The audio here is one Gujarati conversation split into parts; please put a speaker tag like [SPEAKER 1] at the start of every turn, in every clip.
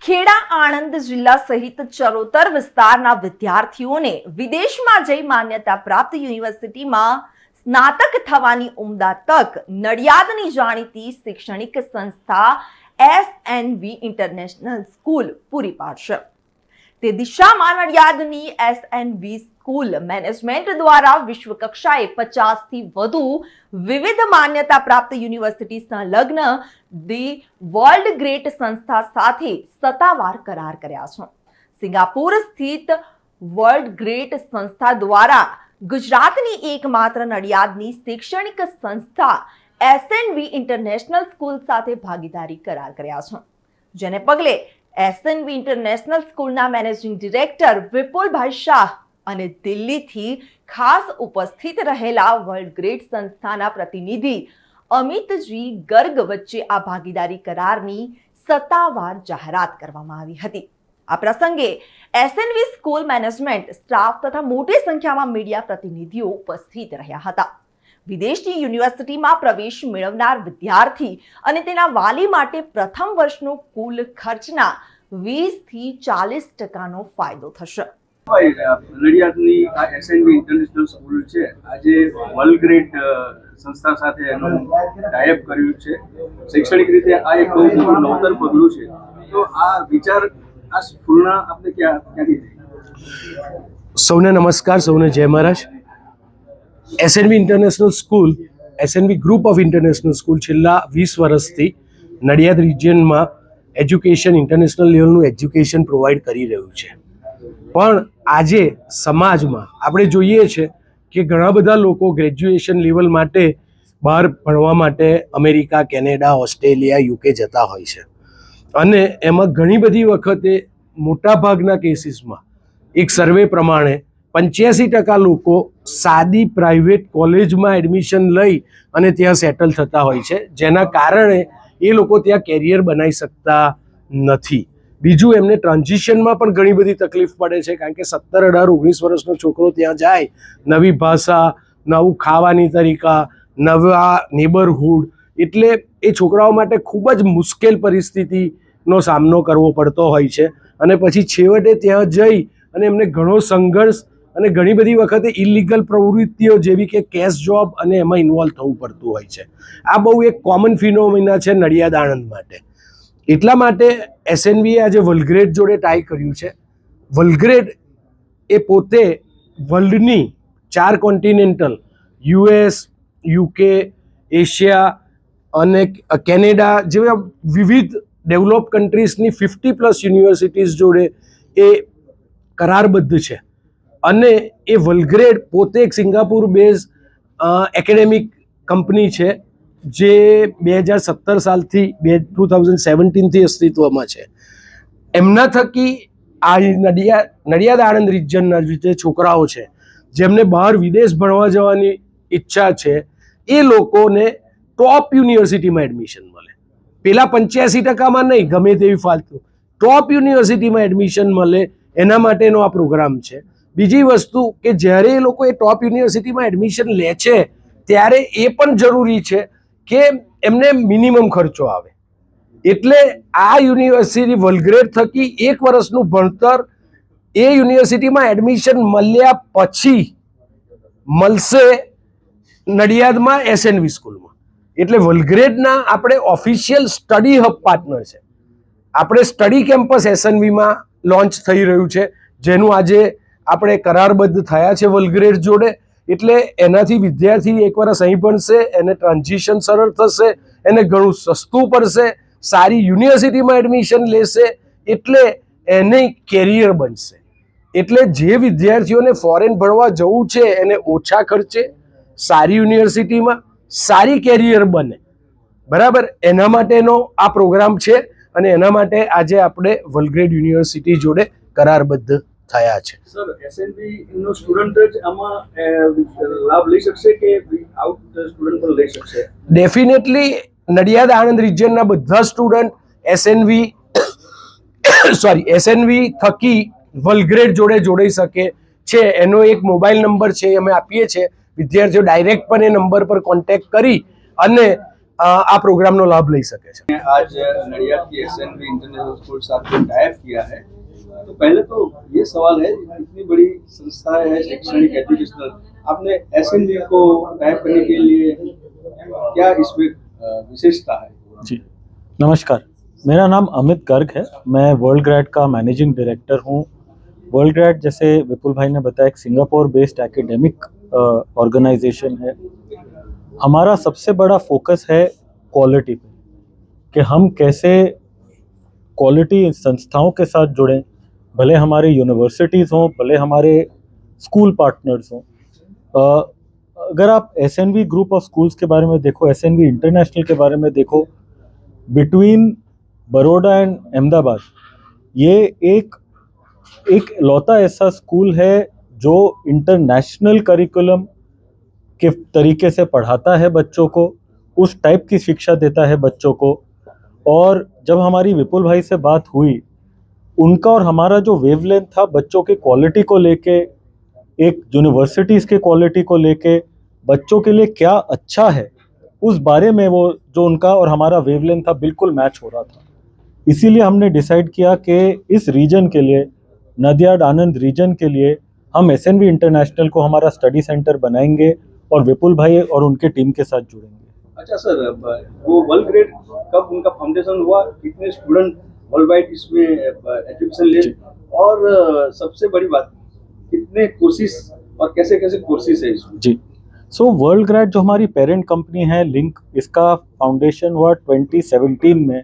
[SPEAKER 1] ખેડા આણંદ જિલ્લા સહિત ચરોતર વિસ્તારના વિદ્યાર્થીઓને વિદેશમાં જઈ માન્યતા પ્રાપ્ત યુનિવર્સિટીમાં સ્નાતક થવાની ઉમદા તક નડિયાદની જાણીતી શૈક્ષણિક સંસ્થા SNV ઇન્ટરનેશનલ સ્કૂલ પૂરી પાડશે। તે દિશામાં નડિયાદની SNV સ્કૂલ મેનેજમેન્ટ દ્વારા વિશ્વ કક્ષાએ 50 થી વધુ વિવિધ માન્યતા પ્રાપ્ત યુનિવર્સિટી સંલગ્ન ધી વર્લ્ડ ગ્રેટ સંસ્થા સાથે સત્તાવાર કરાર કર્યા છે। સિંગાપુર સ્થિત વર્લ્ડ ગ્રેટ સંસ્થા દ્વારા ગુજરાતની એકમાત્ર નડિયાદની શૈક્ષણિક સંસ્થા SNV ઇન્ટરનેશનલ સ્કૂલ સાથે ભાગીદારી કરાર કર્યા છે, જેને પગલે SNV ઇન્ટરનેશનલ સ્કૂલના મેનેજિંગ ડિરેક્ટર વિપુલભાઈ શાહ અને દિલ્હીથી ખાસ ઉપસ્થિત રહેલા વર્લ્ડ ગ્રેટ સંસ્થાના પ્રતિનિધિ અમિતજી ગર્ગ વચ્ચે આ ભાગીદારી કરારની સત્તાવાર જાહેરાત કરવામાં આવી હતી। આ પ્રસંગે SNV સ્કૂલ મેનેજમેન્ટ સ્ટાફ તથા મોટી સંખ્યામાં મીડિયા પ્રતિનિધિઓ ઉપસ્થિત રહ્યા હતા। વિદેશની યુનિવર્સિટીમાં પ્રવેશ મેળવનાર વિદ્યાર્થી અને તેના વાલી માટે પ્રથમ વર્ષનો કુલ ખર્ચના 20 થી 40% ફાયદો થશે।
[SPEAKER 2] નડિયાદની આ SNV ઇન્ટરનેશનલ સ્કૂલ છે, આજે વર્લ્ડ ગ્રેટ સંસ્થા સાથે એનું ટાઈઅપ કર્યું છે। શૈક્ષણિક રીતે આ એક બહુ મોટું નવતર પગલું છે। તો આ વિચાર આ સ્કૂલના આપણે ક્યાંથી થઈ?
[SPEAKER 3] સૌને નમસ્કાર, સૌને જય મહારાજ। SNV international school, SNV group of international school છેલ્લા 20 વર્ષથી નડિયાદ રિજિયનમાં એજ્યુકેશન, ઇન્ટરનેશનલ લેવલનું એજ્યુકેશન પ્રોવાઈડ કરી રહ્યું છે। પણ આજે સમાજમાં આપણે જોઈએ છે કે ઘણા બધા લોકો ગ્રેજ્યુએશન લેવલ માટે બહાર ભણવા માટે અમેરિકા, કેનેડા, ઓસ્ટ્રેલિયા, UK જતા હોય છે અને એમાં ઘણી બધી વખતે મોટાભાગના કેસીસમાં એક સર્વે પ્રમાણે 85% લોકો સાદી પ્રાઇવેટ કોલેજમાં એડમિશન લઈ અને ત્યાં સેટલ થતા હોય છે, જેના કારણે એ લોકો ત્યાં કેરિયર બનાવી શકતા નથી। બીજું, એમને ટ્રાન્ઝિશનમાં પણ ઘણી બધી તકલીફ પડે છે, કારણ કે 17, 18, 19 વર્ષનો છોકરો ત્યાં જાય, નવી ભાષા, નવું ખાવાની તરીકા, નવા નેબરહુડ, એટલે એ છોકરાઓ માટે ખૂબ જ મુશ્કેલ પરિસ્થિતિનો સામનો કરવો પડતો હોય છે અને પછી છેવટે ત્યાં જઈ અને એમને ઘણો સંઘર્ષ અને ઘણી બધી વખતે ઇલીગલ પ્રવૃત્તિઓ જેવી કે કેશ જોબ અને એમાં ઇન્વોલ્વ થવું પડતું હોય છે। આ બહુ એક કોમન ફિનોમિના છે નડિયાદ આણંદ માટે। એટલા માટે SNVએ આજે વર્લ્ડ જોડે ટાઈ કર્યું છે। વર્લ્ડ એ પોતે વર્લ્ડની 4 કોન્ટિનેન્ટલ US, UK, એશિયા અને કેનેડા જેવા વિવિધ ડેવલપ કન્ટ્રીઝની 50+ યુનિવર્સિટીઝ જોડે એ કરારબદ્ધ છે અને એ વર્લ્ડ પોતે એક સિંગાપુર બેઝ એકેડેમિક કંપની છે, જે 2017 સાલથી 2017થી અસ્તિત્વમાં છે। એમના થકી આ નડિયાદ આણંદ રિજનના જે છોકરાઓ છે જેમને બહાર વિદેશ ભણવા જવાની ઈચ્છા છે, એ લોકોને ટોપ યુનિવર્સિટીમાં એડમિશન મળે। પેલા 85%માં નહીં, ગમે તેવી ફાલતુ, ટોપ યુનિવર્સિટીમાં એડમિશન મળે એના માટેનો આ પ્રોગ્રામ છે। બીજી વસ્તુ કે જ્યારે એ લોકો એ ટોપ યુનિવર્સિટીમાં એડમિશન લે છે ત્યારે એ પણ જરૂરી છે કે એમને મિનિમમ ખર્ચો આવે। એટલે આ યુનિવર્સિટી વર્લ્ડ થકી 1 વર્ષનું ભણતર એ યુનિવર્સિટીમાં એડમિશન મળ્યા પછી મળશે નડિયાદમાં SNV સ્કૂલમાં। એટલે વર્લ્ડ આપણે ઓફિશિયલ સ્ટડી હબ પાર્ટનર છે। આપણે સ્ટડી કેમ્પસ SNVમાં લોન્ચ થઈ રહ્યું છે, જેનું આજે આપણે કરારબદ્ધ થયા છે વર્લ્ડ જોડે। એટલે એનાથી વિદ્યાર્થી 1 વર્ષ અહીં ભણશે, એને ટ્રાન્ઝિશન સરળ થશે, એને ઘણું સસ્તું પડશે, સારી યુનિવર્સિટીમાં એડમિશન લેશે, એટલે એને કેરિયર બનશે। એટલે જે વિદ્યાર્થીઓને ફોરેન ભણવા જવું છે એને ઓછા ખર્ચે સારી યુનિવર્સિટીમાં સારી કેરિયર બને, બરાબર, એના માટેનો આ પ્રોગ્રામ છે અને એના માટે આજે આપણે વર્લ્ડ યુનિવર્સિટી જોડે કરારબદ્ધ થયા છે।
[SPEAKER 2] સર, SNV નો સ્ટુડન્ટ જ આમાં લાભ લઈ શકશે કે આઉટ સ્ટુડન્ટ પણ લઈ શકશે?
[SPEAKER 3] ડેફિનેટલી નડિયાદ આણંદ રિજિયનના બધા સ્ટુડન્ટ SNV થકી વર્લ્ડ જોડે જોડાઈ શકે છે। એનો એક મોબાઈલ નંબર છે, અમે આપીએ છીએ। વિદ્યાર્થીઓ ડાયરેક્ટ પણ એ નંબર પર કોન્ટેક્ટ કરી અને આ પ્રોગ્રામનો લાભ લઈ શકે છે.
[SPEAKER 2] आज नडियाद की एसएनवी इंटरनेशनल स्कूल साथ में टाइप किया है, तो पहले तो ये सवाल है, इतनी बड़ी संस्था है शैक्षणिक एजुकेशनल, आपने एसएनवी को टाइप करने के लिए क्या इसमें विशेषता है?
[SPEAKER 4] जी नमस्कार, मेरा नाम अमित गर्ग है। मैं वर्ल्ड ग्रैड का मैनेजिंग डायरेक्टर हूँ। वर्ल्ड ग्रैड, जैसे विपुल भाई ने बताया, एक सिंगापुर बेस्ड एकेडमिक ऑर्गेनाइजेशन है। हमारा सबसे बड़ा फोकस है क्वालिटी पे, कि हम कैसे क्वालिटी संस्थाओं के साथ जुड़ें, भले हमारे यूनिवर्सिटीज़ हों, भले हमारे स्कूल पार्टनर्स हों। अगर आप एसएनवी ग्रुप ऑफ स्कूल्स के बारे में देखो, एसएनवी इंटरनेशनल के बारे में देखो, बिटवीन बड़ौदा एंड अहमदाबाद, ये एक लौता ऐसा स्कूल है जो इंटरनेशनल करिकुलम के तरीके से पढ़ाता है बच्चों को, उस टाइप की शिक्षा देता है बच्चों को। और जब हमारी विपुल भाई से बात हुई, उनका और हमारा जो वेवलेंथ था बच्चों के क्वालिटी को लेके, एक यूनिवर्सिटीज़ के क्वालिटी को लेके, बच्चों के लिए क्या अच्छा है, उस बारे में वो जो उनका और हमारा वेवलेंथ था बिल्कुल मैच हो रहा था। इसीलिए हमने डिसाइड किया कि इस रीजन के लिए, नडियाद आनंद रीजन के लिए, हम एसएनवी इंटरनेशनल को हमारा स्टडी सेंटर बनाएंगे और विपुल भाई और उनके टीम के साथ जुड़ेंगे।
[SPEAKER 2] अच्छा सर, वो वर्ल्ड ग्रेड कब उनका फाउंडेशन हुआ, कितने स्टूडेंट वर्ल्ड वाइड इसमें एजुकेशन ले, और सबसे बड़ी बात, कितने कोर्सेज और कैसे कैसे कोर्सेज है इसमें? जी,
[SPEAKER 4] सो वर्ल्ड ग्रैड जो हमारी पेरेंट कंपनी है लिंक, इसका फाउंडेशन हुआ 2017 में।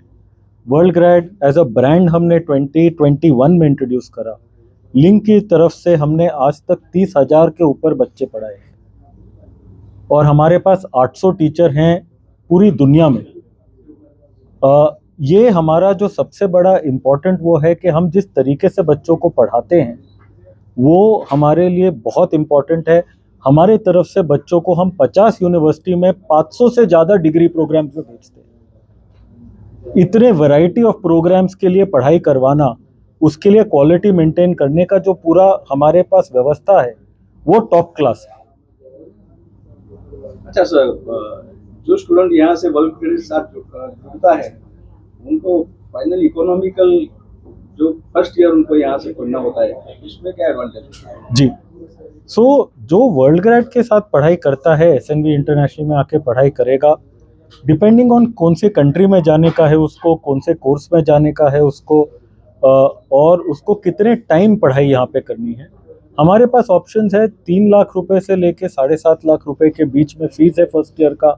[SPEAKER 4] वर्ल्ड ग्रैड एज अ ब्रांड हमने 2021 में इंट्रोड्यूस करा। लिंक की तरफ से हमने आज तक 30,000 के ऊपर बच्चे पढ़ाए हैं, और हमारे पास 800 टीचर हैं पूरी दुनिया में। ये हमारा जो सबसे बड़ा इम्पोर्टेंट वो है कि हम जिस तरीके से बच्चों को पढ़ाते हैं वो हमारे लिए बहुत इम्पोर्टेंट है। हमारे तरफ से बच्चों को हम 50 यूनिवर्सिटी में 500 से ज़्यादा डिग्री प्रोग्राम्स में भेजते हैं। इतने वैरायटी ऑफ प्रोग्राम्स के लिए पढ़ाई करवाना, उसके लिए क्वालिटी मेंटेन करने का जो पूरा हमारे पास व्यवस्था है वो टॉप क्लास है।
[SPEAKER 2] अच्छा सर, जो स्टूडेंट यहाँ से वर्ल्ड ग्रेड के साथ जुड़ता है, उनको फाइनल इकोनॉमिकल जो फर्स्ट ईयर उनको यहाँ से पढ़ना होता है, इसमें क्या एडवांटेज है?
[SPEAKER 4] जी, सो जो वर्ल्ड ग्रेड के साथ पढ़ाई करता है, एसएनवी इंटरनेशनल में आके पढ़ाई करेगा, डिपेंडिंग ऑन कौन से कंट्री में जाने का है उसको, कौन से कोर्स में जाने का है उसको, और उसको कितने टाइम पढ़ाई यहाँ पे करनी है। हमारे पास ऑप्शंस है 3 लाख रुपए से लेके 7.5 लाख रुपए के बीच में फीस है फर्स्ट ईयर का।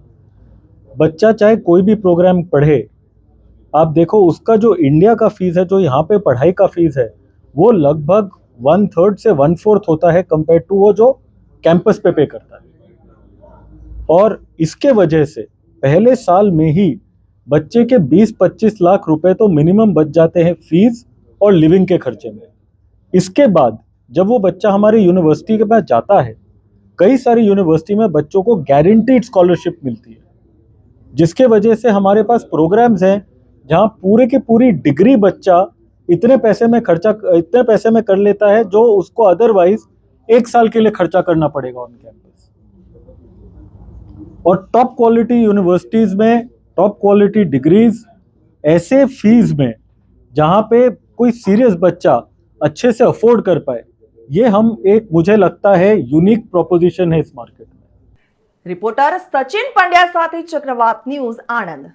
[SPEAKER 4] बच्चा चाहे कोई भी प्रोग्राम पढ़े, आप देखो उसका जो इंडिया का फीस है, जो यहाँ पे पढ़ाई का फीस है, वो लगभग 1/3 से 1/4 होता है कंपेयर टू वो जो कैंपस पे करता है। और इसके वजह से पहले साल में ही बच्चे के 20-25 लाख रुपए तो मिनिमम बच जाते हैं फीस और लिविंग के खर्चे में। इसके बाद जब वो बच्चा हमारी यूनिवर्सिटी के पास जाता है, कई सारी यूनिवर्सिटी में बच्चों को गारंटीड स्कॉलरशिप मिलती है, जिसके वजह से हमारे पास प्रोग्राम्स हैं जहां पूरे की पूरी डिग्री बच्चा इतने पैसे में कर लेता है जो उसको अदरवाइज 1 साल के लिए खर्चा करना पड़ेगा ऑन कैंपस। और टॉप क्वालिटी यूनिवर्सिटीज में टॉप क्वालिटी डिग्रीज ऐसे फीस में जहां पे कोई सीरियस बच्चा अच्छे से अफोर्ड कर पाए, ये हम एक, मुझे लगता है, यूनिक प्रोपोजिशन है इस मार्केट में।
[SPEAKER 1] रिपोर्टर सचिन पंड्या साथे चक्रवात न्यूज, आनंद।